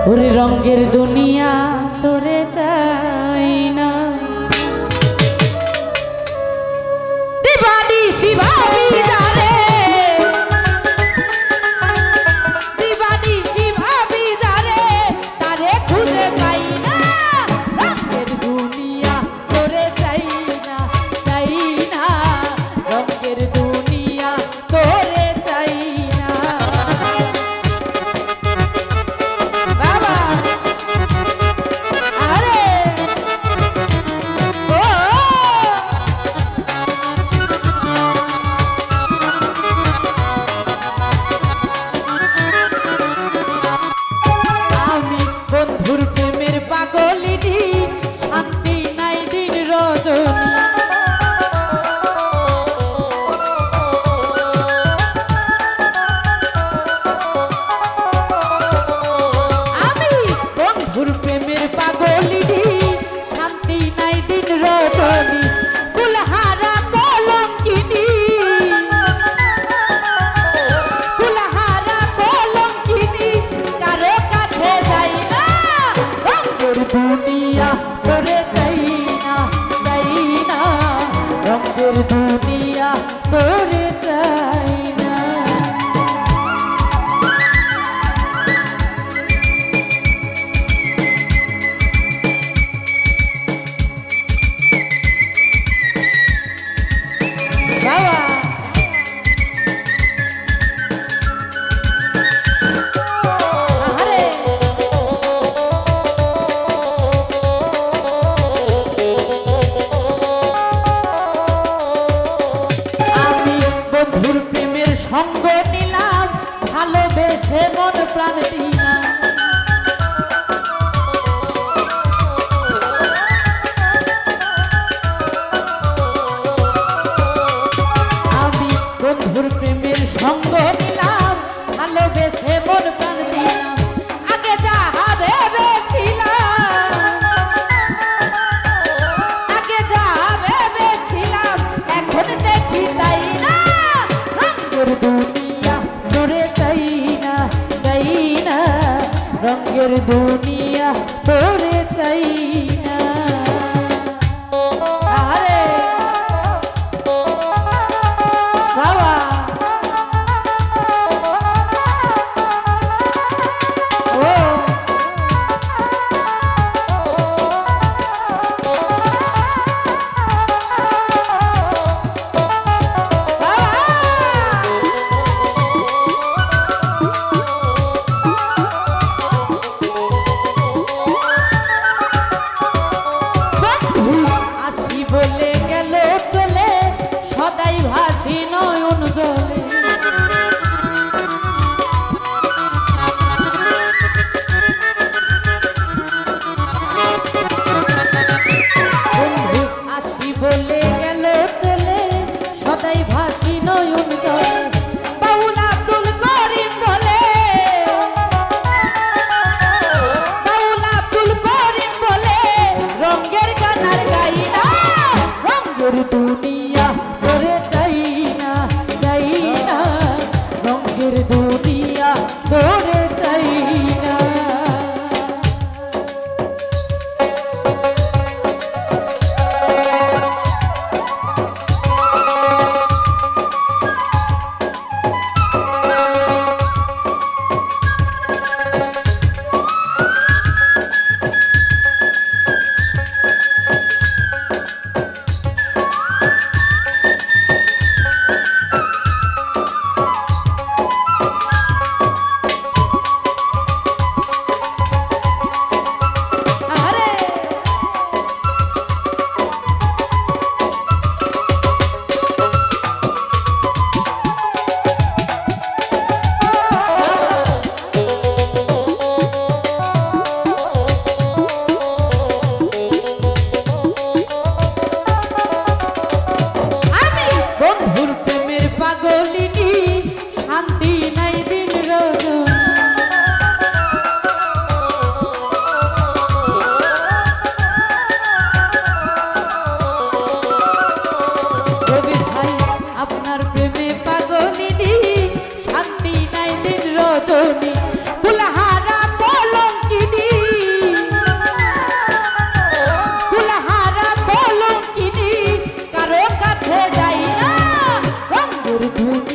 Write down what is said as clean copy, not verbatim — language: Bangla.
ওরে রঙের দুনিয়া তোরে চাই না দিবানি শিবাবি জারে দিবানি শিবাবি জারে তারে খুঁজে পাই না রঙের দুনিয়া তোরে চাই না রঙের দুনিয়া তোরে চাই না বাবা আরে ও আমি বন্ধুর প্রেমের পাগলিনী শান্তি নাই দিন রজনী আমি বন্ধুর প্রেমের পাগলিনী শান্তি নাই দিন রজনী কুলহারা কলঙ্কিনী কুলহারা কলঙ্কিনী কারো কাছে যাই না রঙের দুনিয়া তোরে চাই না রঙের দুনিয়া তোরে চাই না বাবা আরে আমি বন্ধুর প্রেমের সঙ্গ নিলাম ভালোবেসে মন প্রাণ দিলাম আমি বন্ধুর প্রেমের সঙ্গ নিলাম ভালোবেসে মন প্রাণ দিলাম আগে যাহা ভেবেছিলাম আগে যাহা ভেবেছিলাম এখন দেখি তাই না রঙের দুনিয়া তোরে চাই না রঙের দুনিয়া তোরে চাই না আরে বাবা ও বাবা হুম